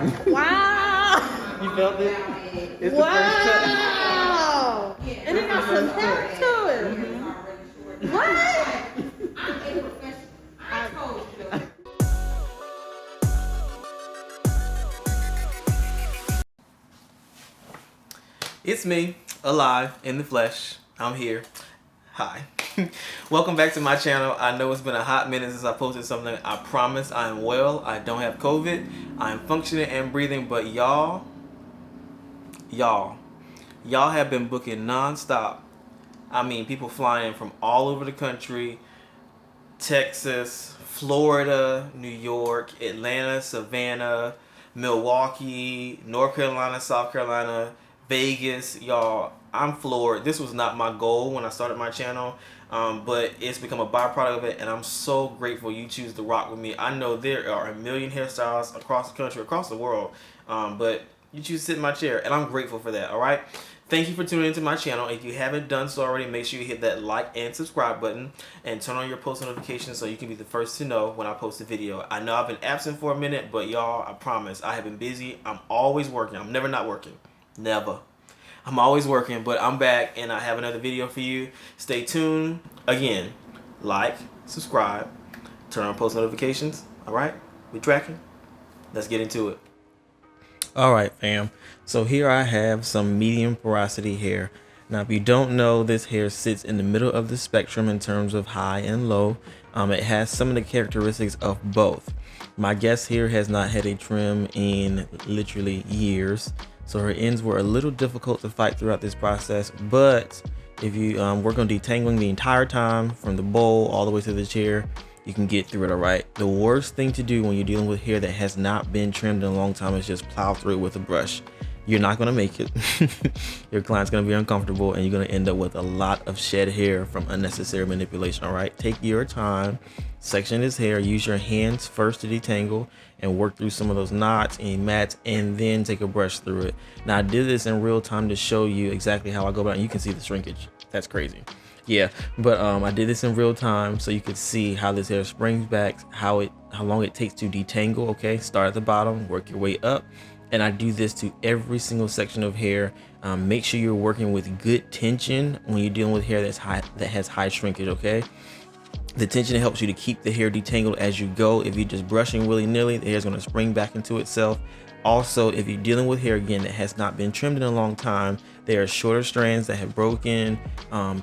Wow. You felt it? It's Wow. And it got some hair to it. What? It's me, alive, in the flesh. I'm here. Hi. Welcome back to my channel. I know it's been a hot minute since I posted something. I promise I am well. I don't have COVID. I'm functioning and breathing, but y'all have been booking non-stop. I mean, people flying from all over the country. Texas, Florida, New York, Atlanta, Savannah, Milwaukee, North Carolina, South Carolina, Vegas. Y'all, I'm floored. This was not my goal when I started my channel, but it's become a byproduct of it, and I'm so grateful you choose to rock with me. I know there are a million hairstyles across the country, across the world, but you choose to sit in my chair, and I'm grateful for that, all right? Thank you for tuning into my channel. If you haven't done so already, make sure you hit that like and subscribe button and turn on your post notifications so you can be the first to know when I post a video. I know I've been absent for a minute, but y'all, I promise, I have been busy. I'm always working. I'm never not working. Never. I'm always working, but I'm back and I have another video for you. Stay tuned. Again, like, subscribe, turn on post notifications. All right? We tracking? Let's get into it. Alright fam, so here I have some medium porosity hair. Now if you don't know, this hair sits in the middle of the spectrum in terms of high and low. It has some of the characteristics of both. My guest here has not had a trim in literally years, so her ends were a little difficult to fight throughout this process, but if you work on detangling the entire time from the bowl all the way to the chair, you can get through it. All right, the worst thing to do when you're dealing with hair that has not been trimmed in a long time is just plow through it with a brush. You're not going to make it. Your client's going to be uncomfortable and you're going to end up with a lot of shed hair from unnecessary manipulation. All right, take your time, section this hair, use your hands first to detangle and work through some of those knots and mats, and then take a brush through it. Now I did this in real time to show you exactly how I go about it, and you can see the shrinkage. That's crazy. Yeah, but I did this in real time so you could see how this hair springs back, how long it takes to detangle. Okay, start at the bottom, work your way up, and I do this to every single section of hair. Make sure you're working with good tension when you're dealing with hair that has high shrinkage. Okay, the tension helps you to keep the hair detangled as you go. If you're just brushing willy-nilly, the hair is going to spring back into itself. Also, if you're dealing with hair again that has not been trimmed in a long time, there are shorter strands that have broken,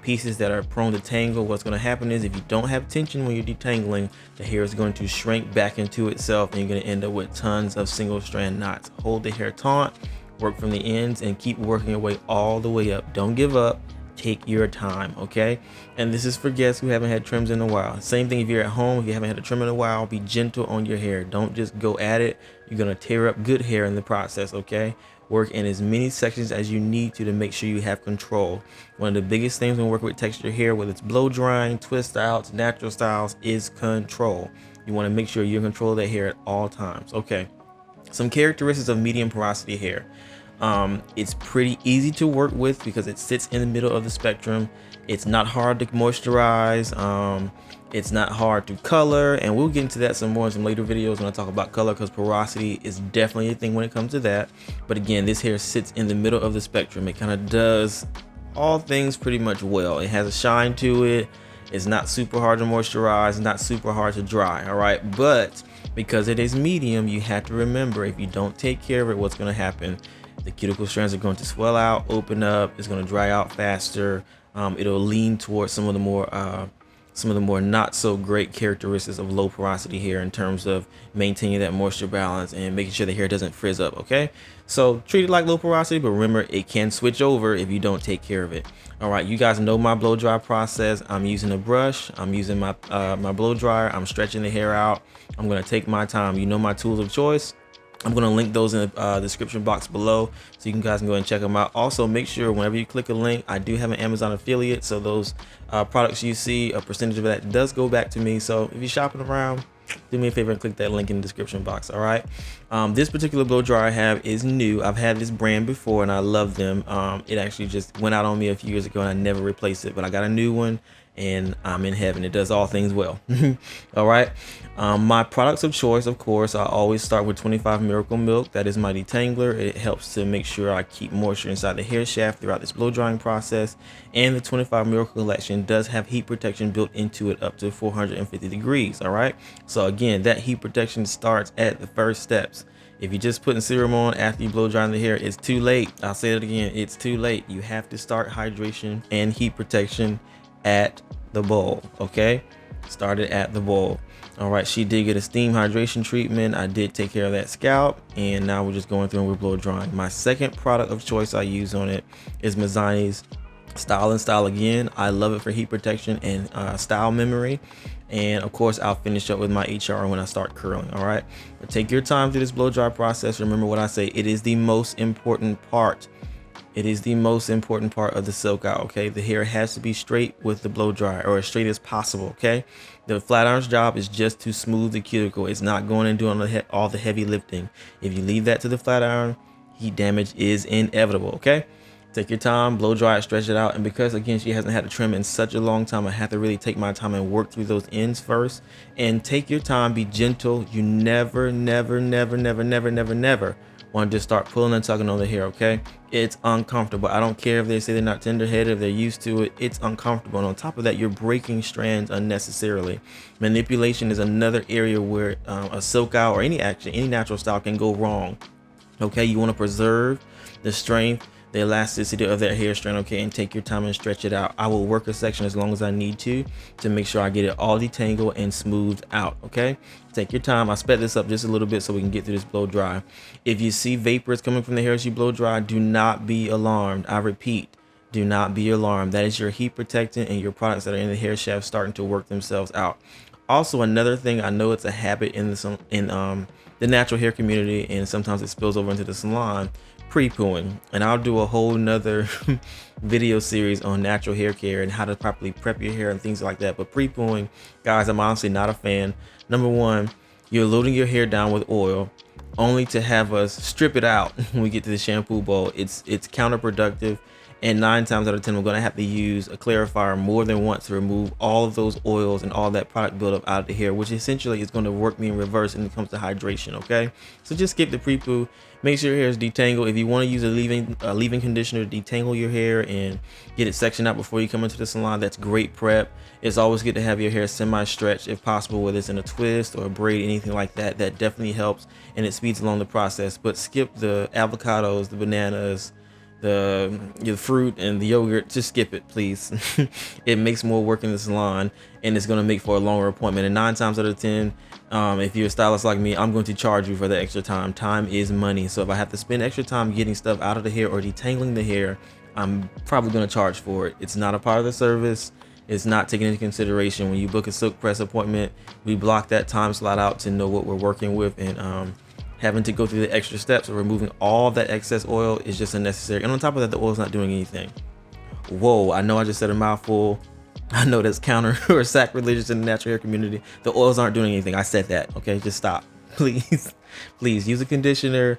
pieces that are prone to tangle. What's going to happen is if you don't have tension when you're detangling, the hair is going to shrink back into itself and you're going to end up with tons of single strand knots. Hold the hair taut, work from the ends, and keep working your way all the way up. Don't give up. Take your time, okay? And this is for guests who haven't had trims in a while. Same thing if you're at home, if you haven't had a trim in a while, be gentle on your hair. Don't just go at it. You're gonna tear up good hair in the process, okay? Work in as many sections as you need to make sure you have control. One of the biggest things when working with textured hair, whether it's blow drying, twist styles, natural styles, is control. You wanna make sure you're in control of that hair at all times, okay? Some characteristics of medium porosity hair. It's pretty easy to work with because it sits in the middle of the spectrum. It's not hard to moisturize. It's not hard to color, and we'll get into that some more in some later videos when I talk about color, because porosity is definitely a thing when it comes to that. But again, this hair sits in the middle of the spectrum. It kind of does all things pretty much well. It has a shine to it. It's not super hard to moisturize, not super hard to dry, all right? But because it is medium, you have to remember, if you don't take care of it, what's gonna happen? The cuticle strands are going to swell out, open up, it's going to dry out faster. It'll lean towards some of the more not so great characteristics of low porosity hair in terms of maintaining that moisture balance and making sure the hair doesn't frizz up, okay? So treat it like low porosity, but remember, it can switch over if you don't take care of it. All right, you guys know my blow dry process. I'm using a brush, I'm using my blow dryer, I'm stretching the hair out. I'm going to take my time. You know my tools of choice. I'm going to link those in the description box below so you guys can go and check them out. Also, make sure whenever you click a link, I do have an Amazon affiliate, so those products you see, a percentage of that does go back to me. So if you're shopping around, do me a favor and click that link in the description box. All right, this particular blow dryer I have is new. I've had this brand before and I love them. It actually just went out on me a few years ago and I never replaced it, but I got a new one and I'm in heaven. It does all things well. All right. My products of choice, of course, I always start with 25 Miracle Milk. That is my detangler. It helps to make sure I keep moisture inside the hair shaft throughout this blow drying process. And the 25 Miracle Collection does have heat protection built into it up to 450 degrees. All right. So again, that heat protection starts at the first steps. If you're just putting serum on after you blow drying the hair, it's too late. I'll say it again, it's too late. You have to start hydration and heat protection at the bowl, okay? Start it at the bowl. All right, she did get a steam hydration treatment. I did take care of that scalp, and now we're just going through and we're blow drying. My second product of choice I use on it is Mizani's Style and Style Again. I love it for heat protection and style memory. And of course, I'll finish up with my HR when I start curling. All right, but take your time through this blow dry process. Remember what I say, it is the most important part. It is the most important part of the silk out. Okay, the hair has to be straight with the blow dryer, or as straight as possible. Okay, the flat iron's job is just to smooth the cuticle. It's not going and doing all the heavy lifting. If you leave that to the flat iron, heat damage is inevitable. Okay, take your time, blow dry it, stretch it out. And because again, she hasn't had a trim in such a long time, I have to really take my time and work through those ends first. And take your time, be gentle. You never want to just start pulling and tugging on the hair. Okay, it's uncomfortable. I don't care if they say they're not tender-headed, if they're used to it, it's uncomfortable. And on top of that, you're breaking strands unnecessarily. Manipulation is another area where a silk out or any natural style can go wrong. Okay, you want to preserve the strength, the elasticity of that hair strand, okay, and take your time and stretch it out. I will work a section as long as I need to make sure I get it all detangled and smoothed out. Okay, take your time. I sped this up just a little bit so we can get through this blow dry. If you see vapors coming from the hair as you blow dry, do not be alarmed. I repeat, do not be alarmed. That is your heat protectant and your products that are in the hair shaft starting to work themselves out. Also, another thing, I know it's a habit in the natural hair community, and sometimes it spills over into the salon, pre-pooing. And I'll do a whole nother video series on natural hair care and how to properly prep your hair and things like that. But pre-pooing, guys, I'm honestly not a fan. Number one, you're loading your hair down with oil only to have us strip it out when we get to the shampoo bowl. It's counterproductive. And 9 times out of 10, we're going to have to use a clarifier more than once to remove all of those oils and all that product buildup out of the hair, which essentially is going to work me in reverse when it comes to hydration. Okay, so just skip the pre-poo. Make sure your hair is detangled. If you want to use a leave-in conditioner to detangle your hair and get it sectioned out before you come into the salon, that's great prep. It's always good to have your hair semi-stretched if possible, whether it's in a twist or a braid, anything like that. That definitely helps and it speeds along the process. But skip the avocados, the bananas, the fruit and the yogurt. Just skip it, please. It makes more work in the salon and it's going to make for a longer appointment. And 9 times out of 10, if you're a stylist like me, I'm going to charge you for the extra time. Time is money. So if I have to spend extra time getting stuff out of the hair or detangling the hair, I'm probably going to charge for it. It's not a part of the service. It's not taken into consideration when you book a silk press appointment. We block that time slot out to know what we're working with, and having to go through the extra steps of removing all that excess oil is just unnecessary. And on top of that, the oil's not doing anything. Whoa, I know I just said a mouthful. I know that's counter or sacrilegious in the natural hair community. The oils aren't doing anything. I said that. Okay, just stop. Please, please use a conditioner,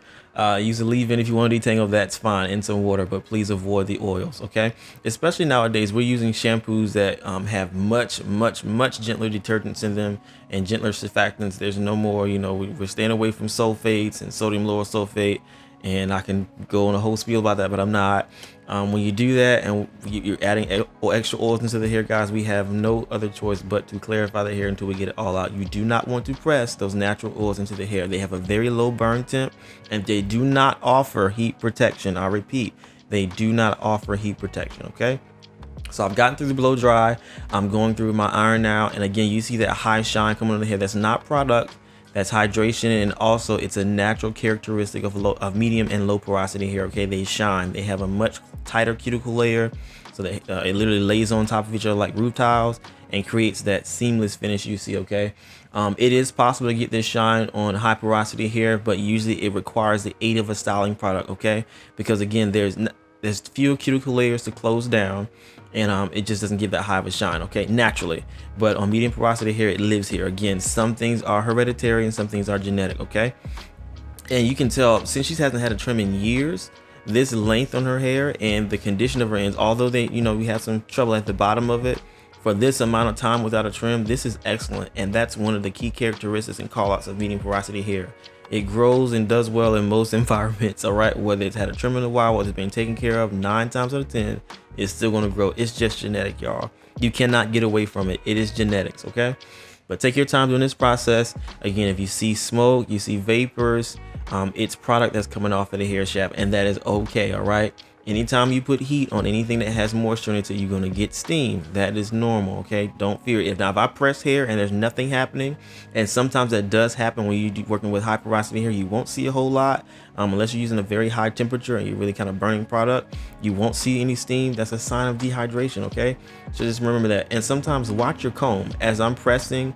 use a leave-in if you want to detangle, that's fine, in some water, but please avoid the oils. Okay, especially nowadays, we're using shampoos that have much gentler detergents in them and gentler surfactants. There's no more, we're staying away from sulfates and sodium lauryl sulfate, and I can go on a whole spiel about that, but I'm not. When you do that and you're adding extra oils into the hair, guys, we have no other choice but to clarify the hair until we get it all out. You do not want to press those natural oils into the hair. They have a very low burn temp and they do not offer heat protection. I repeat, they do not offer heat protection. Okay, so I've gotten through the blow dry. I'm going through my iron now, and again, you see that high shine coming on the hair. That's not product. That's hydration, and also it's a natural characteristic of medium and low porosity hair. Okay, they shine. They have a much tighter cuticle layer, so that it literally lays on top of each other like roof tiles and creates that seamless finish you see. Okay, it is possible to get this shine on high porosity hair, but usually it requires the aid of a styling product. Okay, because again, there's fewer cuticle layers to close down, and it just doesn't give that high of a shine, okay, naturally. But on medium porosity hair, it lives here. Again, some things are hereditary and some things are genetic. Okay, and you can tell since she hasn't had a trim in years, this length on her hair and the condition of her ends, although we have some trouble at the bottom of it, For this amount of time without a trim, this is excellent, and that's one of the key characteristics and callouts of medium porosity hair. It grows and does well in most environments, all right? Whether it's had a trim in a while, whether it's been taken care of, 9 times out of 10, it's still gonna grow. It's just genetic, y'all. You cannot get away from it. It is genetics, okay? But take your time doing this process. Again, if you see smoke, you see vapors, it's product that's coming off of the hair shaft, and that is okay, all right? Anytime you put heat on anything that has moisture in it, you're going to get steam. That is normal, okay? Don't fear it. Now, if I press hair and there's nothing happening, and sometimes that does happen when you're working with high porosity hair, you won't see a whole lot unless you're using a very high temperature and you're really kind of burning product. You won't see any steam. That's a sign of dehydration, okay? So just remember that. And sometimes watch your comb. As I'm pressing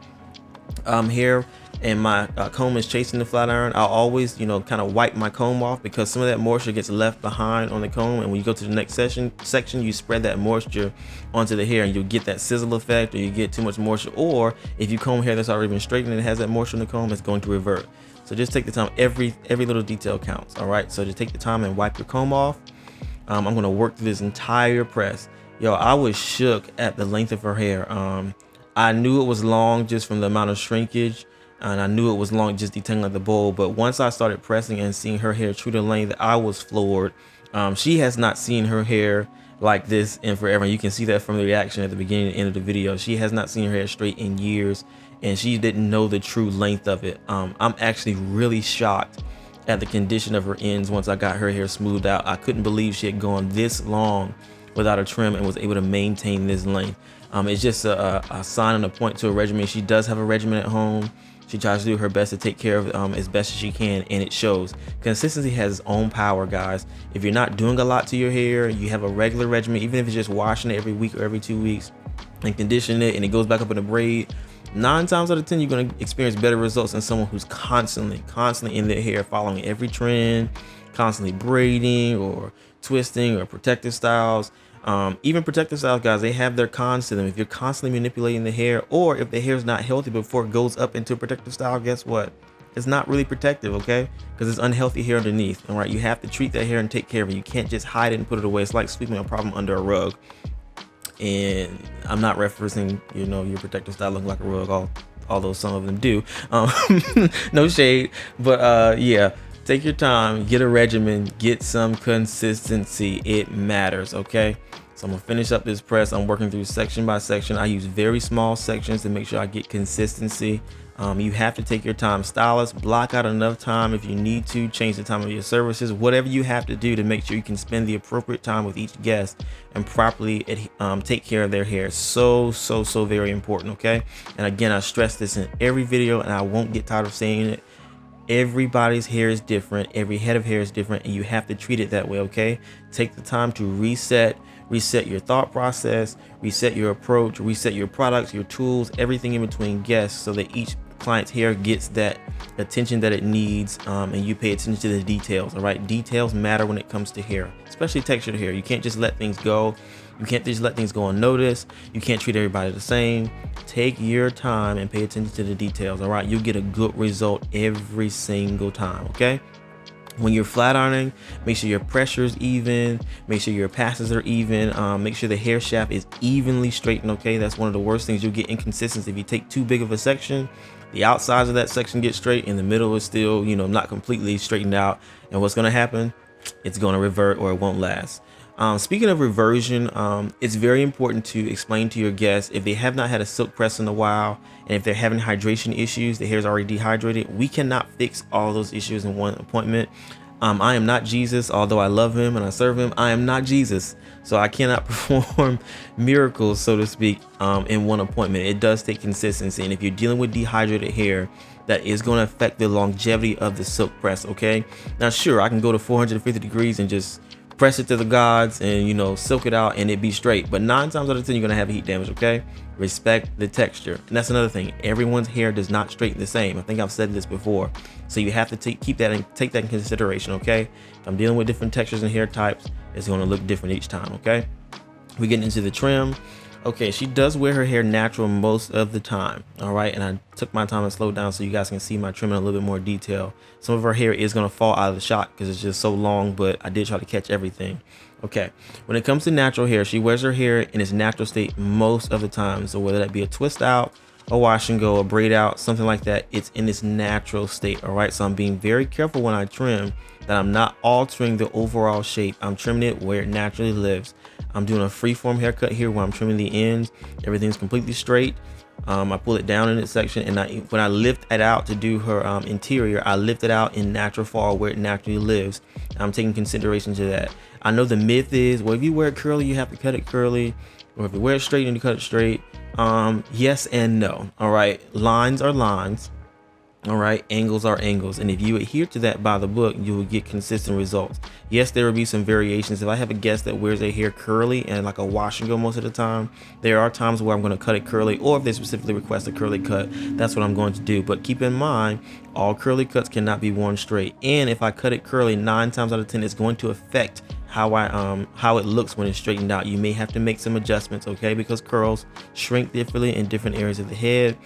hair and my comb is chasing the flat iron, I'll always, you know, kind of wipe my comb off, because some of that moisture gets left behind on the comb, and when you go to the next section, you spread that moisture onto the hair, and you'll get that sizzle effect, or you get too much moisture. Or if you comb hair that's already been straightened and it has that moisture in the comb, it's going to revert. So just take the time. Every little detail counts. All right, so just take the time and wipe your comb off. I'm going to work through this entire press. Yo, I was shook at the length of her hair. I knew it was long just from the amount of shrinkage, and I knew it was long just detangling the bowl. But once I started pressing and seeing her hair true to length, I was floored. She has not seen her hair like this in forever. You can see that from the reaction at the beginning and end of the video. She has not seen her hair straight in years, and she didn't know the true length of it. I'm actually really shocked at the condition of her ends once I got her hair smoothed out. I couldn't believe she had gone this long without a trim and was able to maintain this length. It's just a sign and a point to a regimen. She does have a regimen at home. She tries to do her best to take care of as best as she can, and it shows. Consistency has its own power, guys. If you're not doing a lot to your hair, you have a regular regimen, even if it's just washing it every week or every 2 weeks and conditioning it, and it goes back up in a braid, 9 times out of 10, you're going to experience better results than someone who's constantly in their hair, following every trend, constantly braiding or twisting or protective styles. Even protective styles, guys, they have their cons to them. If you're constantly manipulating the hair, or if the hair is not healthy before it goes up into a protective style, guess what? It's not really protective, okay? Because it's unhealthy hair underneath. All right, you have to treat that hair and take care of it. You can't just hide it and put it away. It's like sweeping a problem under a rug. And I'm not referencing, you know, your protective style looking like a rug, although some of them do. No shade, but yeah. Take your time, get a regimen, get some consistency. It matters, okay? So I'm gonna finish up this press. I'm working through section by section. I use very small sections to make sure I get consistency. You have to take your time. Stylists, block out enough time if you need to. Change the time of your services. Whatever you have to do to make sure you can spend the appropriate time with each guest and properly take care of their hair. So very important, okay? And again, I stress this in every video, and I won't get tired of saying it. Everybody's hair is different. Every head of hair is different, and you have to treat it that way, okay? Take the time to reset your thought process, reset your approach, reset your products, your tools, everything in between guests, so that each client's hair gets that attention that it needs, and you pay attention to the details. All right, details matter when it comes to hair, especially textured hair. You can't just let things go. You can't just let things go unnoticed. You can't treat everybody the same. Take your time and pay attention to the details. All right, you'll get a good result every single time, okay? When you're flat ironing, make sure your pressure is even, make sure your passes are even, make sure the hair shaft is evenly straightened, okay? That's one of the worst things. You'll get inconsistency if you take too big of a section. The outsides of that section get straight, and the middle is still, you know, not completely straightened out. And what's gonna happen? It's gonna revert, or it won't last. Speaking of reversion, it's very important to explain to your guests, if they have not had a silk press in a while, and if they're having hydration issues, the hair is already dehydrated, we cannot fix all those issues in one appointment. I am not Jesus, although I love him and I serve him. I am not Jesus, so I cannot perform miracles, so to speak, in one appointment. It does take consistency, and if you're dealing with dehydrated hair, that is going to affect the longevity of the silk press, okay? Now, sure, I can go to 450 degrees and just press it to the gods and, you know, silk it out and it be straight, but 9 times out of 10 you're gonna have heat damage, okay? Respect the texture. And that's another thing, everyone's hair does not straighten the same. I think I've said this before, so you have to take that in consideration, okay? If I'm dealing with different textures and hair types, it's going to look different each time, okay? We get into the trim. Okay, she does wear her hair natural most of the time. All right, and I took my time and slowed down so you guys can see my trim in a little bit more detail. Some of her hair is gonna fall out of the shot because it's just so long, but I did try to catch everything. Okay, when it comes to natural hair, she wears her hair in its natural state most of the time. So whether that be a twist out, a wash and go, a braid out, something like that, it's in its natural state. All right, so I'm being very careful when I trim that I'm not altering the overall shape. I'm trimming it where it naturally lives. I'm doing a freeform haircut here where I'm trimming the ends. Everything's completely straight. I pull it down in its section, and when I lift it out to do her interior, I lift it out in natural fall where it naturally lives. I'm taking consideration to that. I know the myth is, well, if you wear it curly, you have to cut it curly, or if you wear it straight and you cut it straight. Yes and no. All right, lines are lines. All right, angles are angles, and if you adhere to that by the book, you will get consistent results. Yes, there will be some variations. If I have a guest that wears their hair curly and like a wash and go most of the time, there are times where I'm going to cut it curly, or if they specifically request a curly cut, that's what I'm going to do. But keep in mind, all curly cuts cannot be worn straight, and if I cut it curly, 9 times out of 10 it's going to affect how it looks when it's straightened out. You may have to make some adjustments, okay, because curls shrink differently in different areas of the head.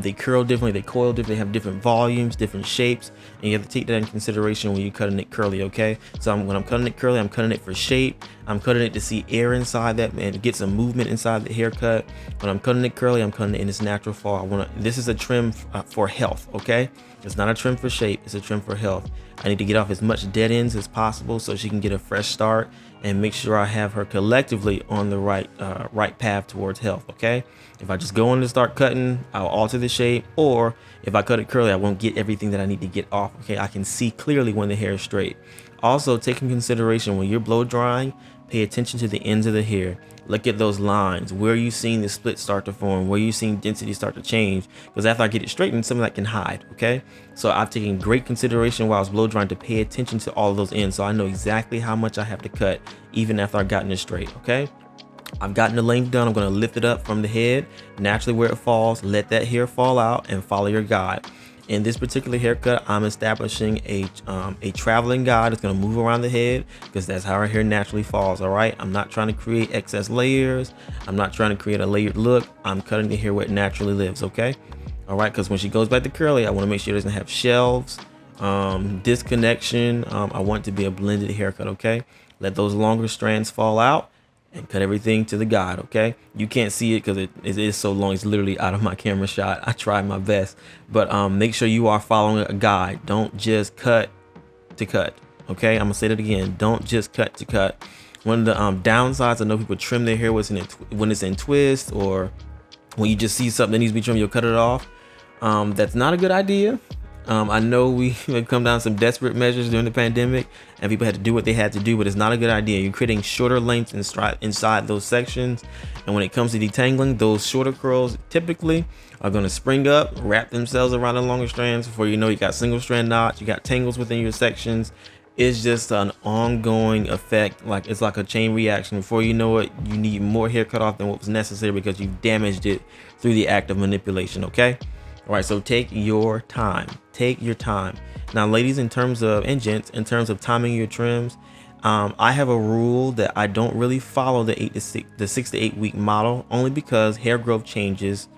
They curl differently, they coil differently, they have different volumes, different shapes, and you have to take that in consideration when you're cutting it curly, okay? So when I'm cutting it curly, I'm cutting it for shape. I'm cutting it to see air inside that and get some movement inside the haircut. When I'm cutting it curly, I'm cutting it in its natural fall. This is a trim for health, okay? It's not a trim for shape, it's a trim for health. I need to get off as much dead ends as possible so she can get a fresh start and make sure I have her collectively on the right path towards health, okay? If I just go in and start cutting, I'll alter the shape, or if I cut it curly, I won't get everything that I need to get off, okay? I can see clearly when the hair is straight. Also, take in consideration when you're blow drying, pay attention to the ends of the hair. Look at those lines. Where are you seeing the split start to form? Where are you seeing density start to change? Because after I get it straightened, some of that can hide, okay? So I've taken great consideration while I was blow drying to pay attention to all of those ends, so I know exactly how much I have to cut even after I've gotten it straight, okay? I've gotten the length done. I'm going to lift it up from the head, naturally where it falls, let that hair fall out, and follow your guide. In this particular haircut, I'm establishing a traveling guide. It's going to move around the head because that's how our hair naturally falls. All right, I'm not trying to create excess layers. I'm not trying to create a layered look. I'm cutting the hair where it naturally lives. Okay, all right, because when she goes back to curly, I want to make sure it doesn't have shelves, disconnection. I want it to be a blended haircut. Okay, let those longer strands fall out and cut everything to the guide. Okay, you can't see it because it is so long. It's literally out of my camera shot. I tried my best, but make sure you are following a guide. Don't just cut to cut. Okay, I'm gonna say that again. Don't just cut to cut. One of the downsides, I know people trim their hair when it's in twist, or when you just see something that needs to be trimmed, you'll cut it off. That's not a good idea. I know we have come down some desperate measures during the pandemic and people had to do what they had to do, but it's not a good idea. You're creating shorter lengths inside those sections. And when it comes to detangling, those shorter curls typically are going to spring up, wrap themselves around the longer strands. Before you know, you got single strand knots, you got tangles within your sections. It's just an ongoing effect. It's like a chain reaction. Before you know it, you need more hair cut off than what was necessary because you've damaged it through the act of manipulation. Okay. All right, so take your time. Take your time. Now, ladies, and gents, in terms of timing your trims, I have a rule that I don't really follow the 6 to 8 week model, only because hair growth changes.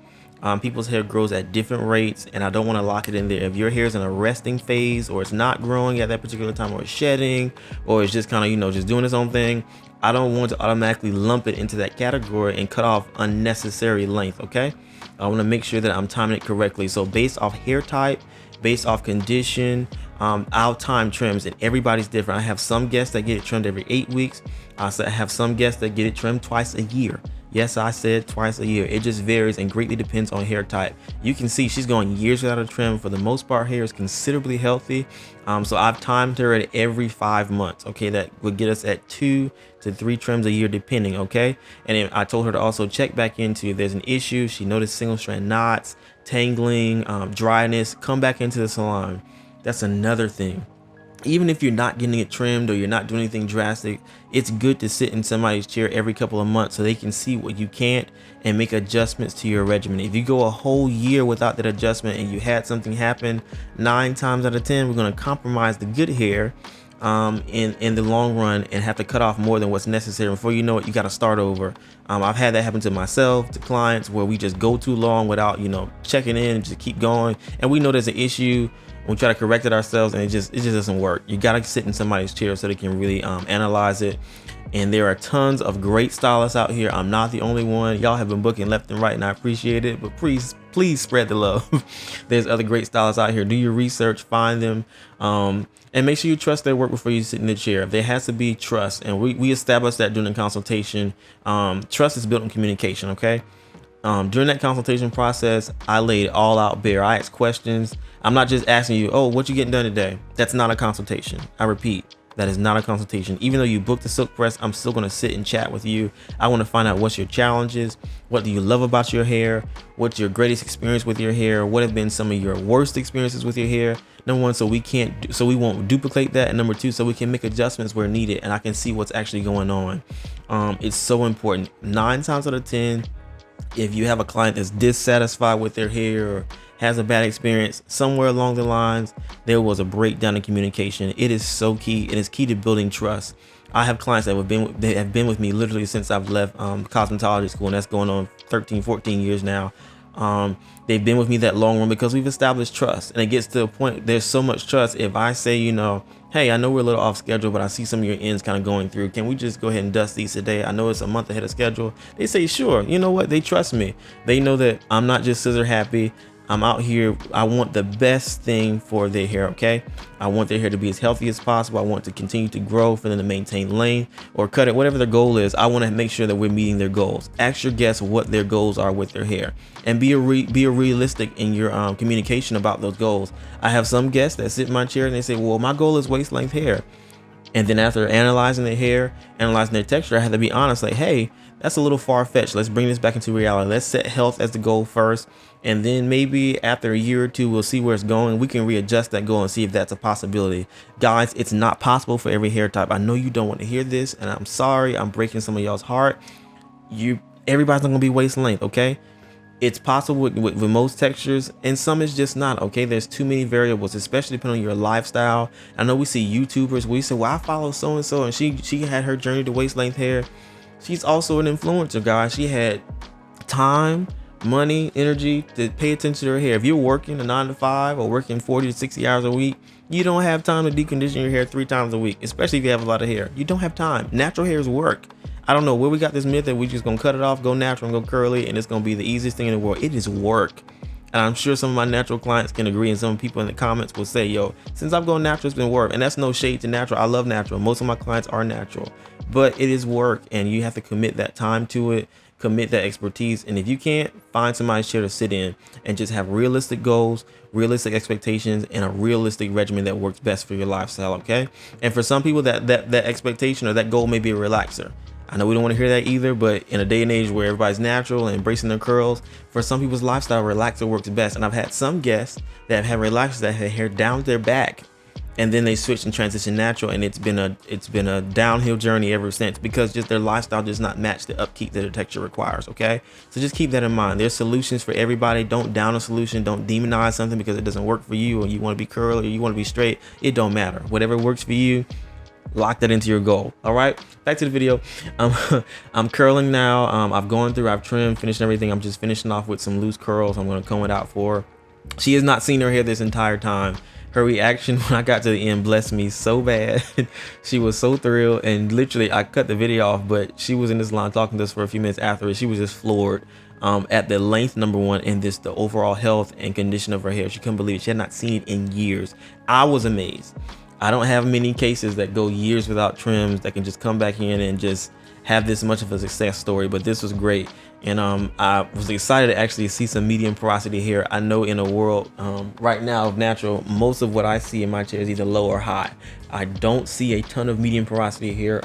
People's hair grows at different rates, and I don't want to lock it in there. If your hair is in a resting phase, or it's not growing at that particular time, or it's shedding, or it's just kind of, just doing its own thing, I don't want to automatically lump it into that category and cut off unnecessary length. Okay, I want to make sure that I'm timing it correctly. So based off hair type, based off condition, I'll time trims, and everybody's different. I have some guests that get it trimmed every 8 weeks. I have some guests that get it trimmed twice a year. Yes, I said twice a year. It just varies and greatly depends on hair type. You can see she's going years without a trim. For the most part, hair is considerably healthy. So I've timed her at every 5 months. Okay, that would get us at 2 to 3 trims a year, depending. Okay, and then I told her to also check back into if there's an issue. She noticed single strand knots, tangling, dryness. Come back into the salon. That's another thing. Even if you're not getting it trimmed or you're not doing anything drastic, it's good to sit in somebody's chair every couple of months so they can see what you can't and make adjustments to your regimen. If you go a whole year without that adjustment and you had something happen, 9 times out of 10, we're going to compromise the good hair in the long run and have to cut off more than what's necessary. Before you know it, you got to start over. I've had that happen to myself, to clients, where we just go too long without, you know, checking in and just keep going. And we know there's an issue. We try to correct it ourselves, and it just doesn't work. You got to sit in somebody's chair so they can really analyze it. And there are tons of great stylists out here. I'm not the only one. Y'all have been booking left and right, and I appreciate it. But please spread the love. There's other great stylists out here. Do your research, find them, and make sure you trust their work before you sit in the chair. There has to be trust, and we established that during the consultation. Trust is built in communication, okay? During that consultation process, I laid it all out bare. I asked questions. I'm not just asking you, oh, what you getting done today? That's not a consultation. I repeat, that is not a consultation. Even though you booked the silk press, I'm still going to sit and chat with you. I want to find out what's your challenges. What do you love about your hair? What's your greatest experience with your hair? What have been some of your worst experiences with your hair? Number one, so we won't duplicate that. And number two, so we can make adjustments where needed and I can see what's actually going on. It's so important. 9 times out of 10, if you have a client that's dissatisfied with their hair or has a bad experience, somewhere along the lines there was a breakdown in communication. It is so key. It is key to building trust. I have clients that have been with me literally since I've left cosmetology school, and that's going on 13-14 years now. They've been with me that long run because we've established trust, and it gets to a point, there's so much trust. If I say, you know, hey, I know we're a little off schedule, but I see some of your ends kind of going through, can we just go ahead and dust these today? I know it's a month ahead of schedule. They say sure. You know what, they trust me. They know that I'm not just scissor happy. I'm out here. I want the best thing for their hair, okay? I want their hair to be as healthy as possible. I want to continue to grow, for them to maintain length or cut it, whatever their goal is. I want to make sure that we're meeting their goals. Ask your guests what their goals are with their hair, and be realistic in your communication about those goals. I have some guests that sit in my chair and they say, well, my goal is waist length hair. And then after analyzing their hair, analyzing their texture, I have to be honest, like, hey, that's a little far-fetched. Let's bring this back into reality. Let's set health as the goal first. And then maybe after a year or two, we'll see where it's going. We can readjust that goal and see if that's a possibility. Guys, it's not possible for every hair type. I know you don't want to hear this, and I'm sorry. I'm breaking some of y'all's heart. Everybody's not going to be waist length, okay? It's possible with most textures, and some is just not, okay? There's too many variables, especially depending on your lifestyle. I know we see YouTubers, we say, well, I follow so-and-so, and she had her journey to waist length hair. She's also an influencer, guys. She had time, money, energy to pay attention to her hair. If you're working a 9 to 5 or working 40 to 60 hours a week, you don't have time to decondition your hair 3 times a week, especially if you have a lot of hair. You don't have time. Natural hairs work. I don't know where we got this myth that we just gonna cut it off, go natural, and go curly, and it's gonna be the easiest thing in the world. It is work. And I'm sure some of my natural clients can agree, and some people in the comments will say, yo, since I've gone natural, it's been work. And that's no shade to natural. I love natural. Most of my clients are natural, but it is work, and you have to commit that time to it, commit that expertise. And if you can't, find somebody's chair to sit in and just have realistic goals, realistic expectations, and a realistic regimen that works best for your lifestyle, okay? And for some people, that expectation or that goal may be a relaxer. I know we don't want to hear that either, but in a day and age where everybody's natural and embracing their curls, for some people's lifestyle, relaxer works best. And I've had some guests that have relaxers that had hair down their back, and then they switched and transitioned natural, and it's been a downhill journey ever since, because just their lifestyle does not match the upkeep that their texture requires, okay? So just keep that in mind. There's solutions for everybody. Don't down a solution. Don't demonize something because it doesn't work for you, or you want to be curly or you want to be straight. It don't matter. Whatever works for you, lock that into your goal. All right, back to the video. I'm curling now. I've trimmed, finished everything. I'm just finishing off with some loose curls. I'm going to comb it out for her. She has not seen her hair this entire time. Her reaction when I got to the end blessed me so bad. She was so thrilled, and literally I cut the video off, but she was in this line talking to us for a few minutes after it. She was just floored at the length, number one, and the overall health and condition of her hair. She couldn't believe it. She had not seen it in years. I was amazed. I don't have many cases that go years without trims that can just come back in and just have this much of a success story, but this was great. And I was excited to actually see some medium porosity hair. I know in a world right now of natural, most of what I see in my chair is either low or high. I don't see a ton of medium porosity hair,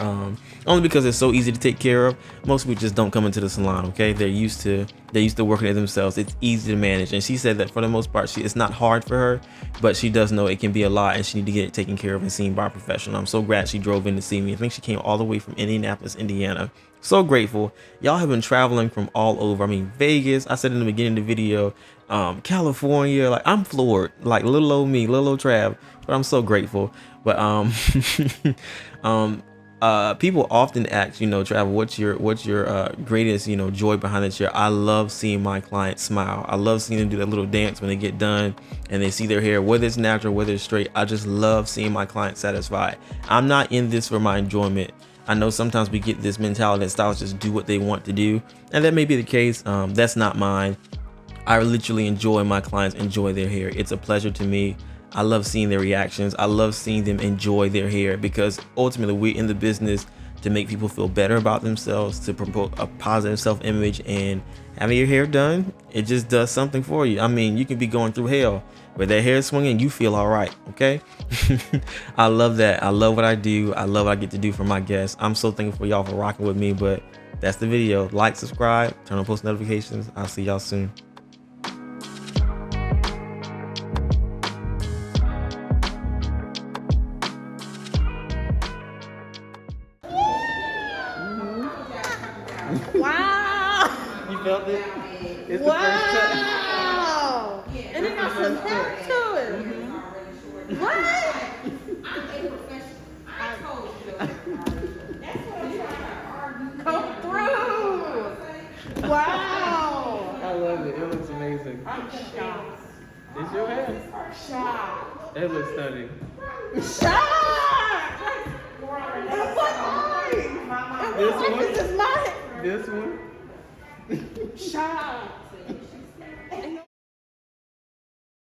only because it's so easy to take care of. Most people just don't come into the salon, okay? They're used to working it themselves. It's easy to manage. And she said that for the most part, it's not hard for her, but she does know it can be a lot, and she need to get it taken care of and seen by a professional. I'm so glad she drove in to see me. I think she came all the way from Indianapolis, Indiana. So grateful. Y'all have been traveling from all over. I mean, Vegas, I said in the beginning of the video, California. Like, I'm floored. Like, little old me, little old Trav. But I'm so grateful. But people often ask, Trav, what's your greatest, joy behind the chair? I love seeing my clients smile. I love seeing them do that little dance when they get done and they see their hair, whether it's natural, whether it's straight. I just love seeing my clients satisfied. I'm not in this for my enjoyment. I know sometimes we get this mentality that stylists just do what they want to do, and that may be the case. That's not mine. I literally enjoy my clients enjoy their hair. It's a pleasure to me. I love seeing their reactions. I love seeing them enjoy their hair, because ultimately we're in the business to make people feel better about themselves, to promote a positive self-image, and having your hair done, it just does something for you. I mean, you can be going through hell, but that hair swinging, you feel all right, okay? I love that. I love what I do. I love what I get to do for my guests. I'm so thankful for y'all for rocking with me, but that's the video. Like, subscribe, turn on post notifications. I'll see y'all soon. Wow. You felt it? It's Wow. And it got some hair to it. What? Come through. Wow. I love it. It looks amazing. I'm shocked. It's your hair. Shocked. It looks stunning. Shocked. It's like mine. This one? This is mine. This one? Shocked.